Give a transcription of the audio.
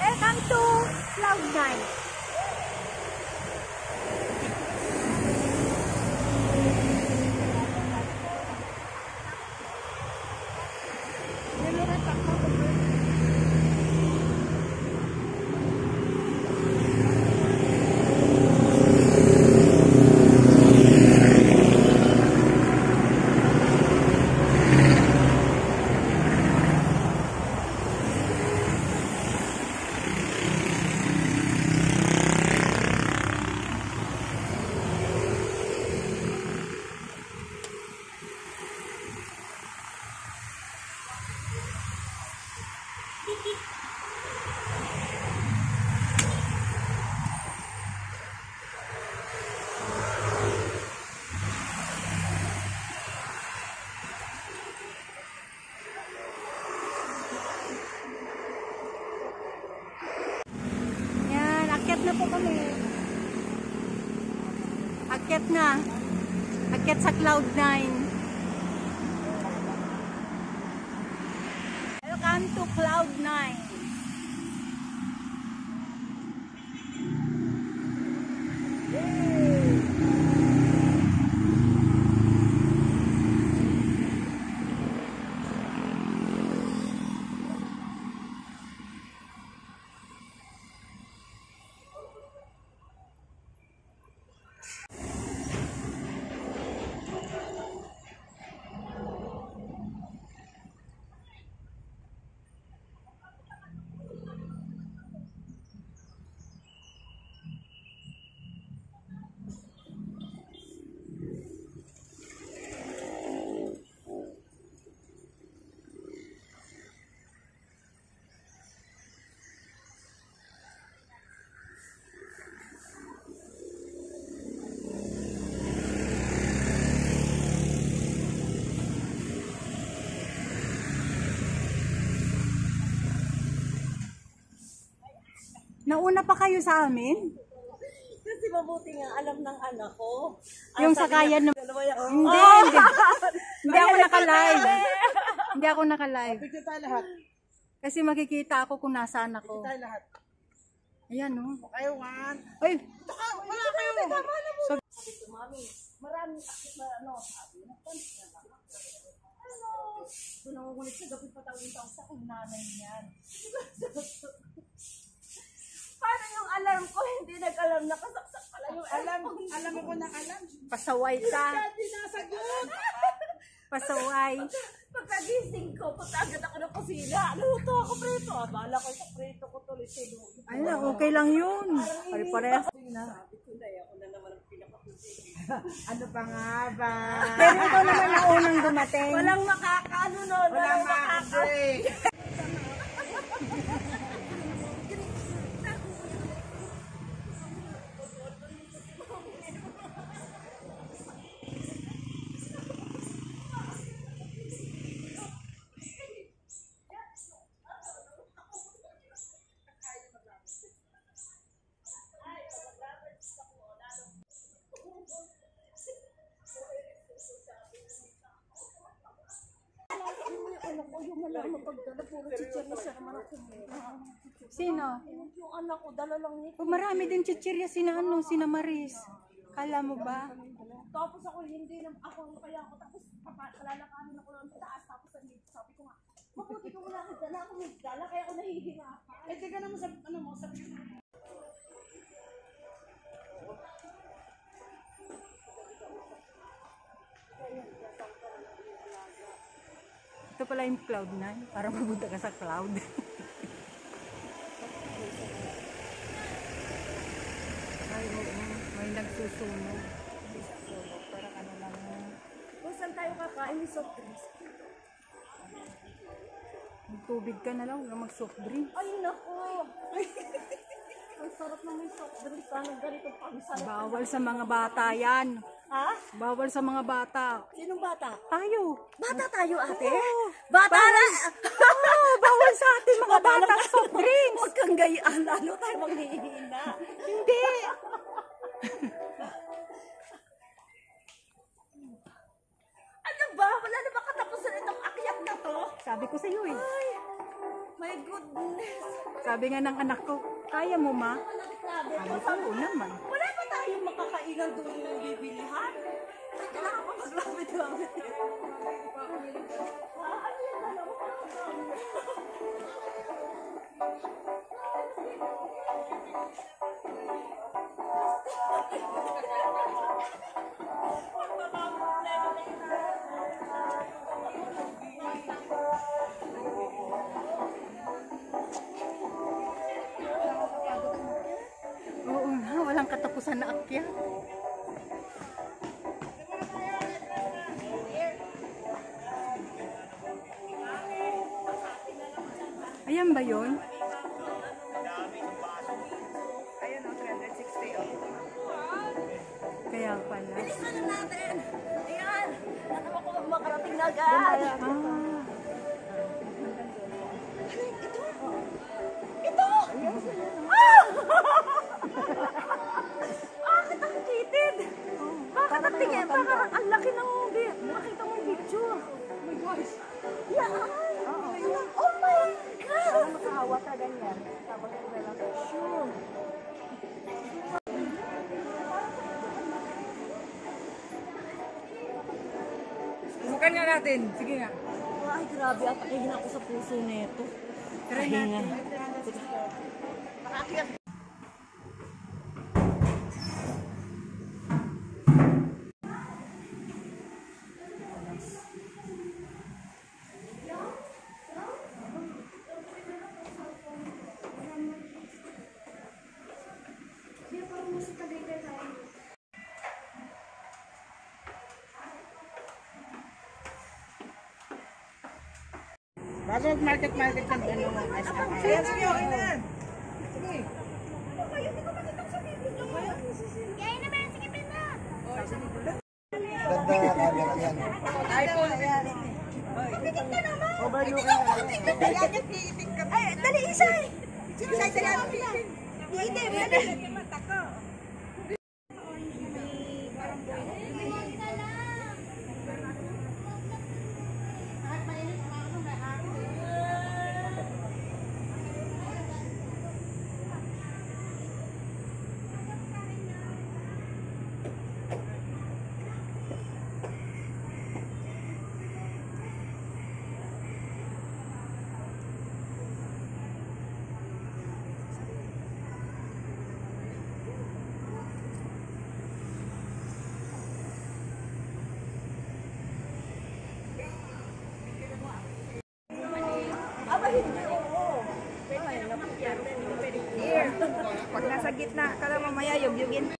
Welcome to Cloud9. Akyat na po kami. Akyat na. Akyat sa Cloud9. Welcome to Cloud9. Nauna pa kayo sa amin? Kasi mabuti nga alam ng anak ko. Yung sakayan ng... Hindi, hindi. Hindi ako naka-live. Hindi ako naka-live. Picture tayo lahat. Kasi makikita ako kung nasaan ako. Picture tayo lahat. Ayan, no? Kayo, man. Ay! Wala kayo. So, sabi ko, mami, maraming akit na ano, sabi, napalit na lang. Ano? Kung nangungulit sa gabi patawin tao sa kung nanay niyan. Paano yung alarm ko? Hindi nag-alarm. Nakasaksak pala yung alarm. Alam mo na alarm. pasaway ka. Hindi nasagot. Pasaway. Pagkagising ko, punta agad ako ng kusina. Luto ako preto. Bala ko sa preto ko tuloy sino. Ay lang, okay lang yun. Pare-pares. Sabi ko na, ako na naman ang pinakakusina. Ano pa nga ba? Pero ikaw naman na unang dumating. Walang makakaano nun. Walang makaka-break. Sino? Yung anak ko, dala lang niya. Oh, marami din chichirya sina ano, sina Maris. Kala mo ba? Tapos ako, hindi na ako, kaya ako, tapos kalalakanin ako ng taas, tapos sabi ko nga, mabuti ko wala akong dala, ako may dala, kaya ako nahihinga. Eh, teka naman sa, ano mo, sabi ko. Ito pala yung Cloud9. Para mabuta ka sa cloud. Ay, may nagsusunog. Parang ano lang. Kung saan tayo kakain ni soft drinks? Tubig ka na lang, huwag mag-soft drink. Ay, naku! Ang sarap na may soft drinks. Anong ganito pang sarap? Bawal sa mga bata yan. Ha? Bawal sa mga bata. Sinong bata? Tayo. Bata tayo, ate? Oo. Bata na! Bawal sa atin mga bata soft drinks. Huwag kang gayaan. Lalo tayo manghihina. Hindi. Ano ba? Wala na ba katapusan itong akyat na to? Sabi ko sa iyo eh. Ay, my goodness. Sabi nga ng anak ko, kaya mo ma? Grabe. Oo naman. Wala pa tayong makakainan doon yung bibilihan. Kailangan pa maglapit-lapit. Ano yan? Dalawa pa. Oo nga, walang katapusan na akyat. Ayan ba yun? Ayun, 360. Kaya pala. Bilisan na natin! Ayan! Natawa ko makarating na agad! Ah, Ito! Ah! Bakit ang kitid? Bakit ang tingin? Parang ang laki ng makita mong picture. Oh my gosh! Yan! Oh my God! Makahawa ka ganyan. Tapos sure. subukan nga natin. Sige nga. Ay, grabe. At pakihin ako sa puso nito. Try natin. Bago market ng ano, Sige, sige, okay na yan. ganda na camera yan. iPhone yan. Pitik ka naman. Overlooking ka naman. Ayan yung pitik ka. Ay, dali, isa. Isa, isa lang. Hindi, dali. Mata ko. Aba, hindi. Oo. Pwede naman yan. Pag nasa gitna ka lang mamaya, yugyugin.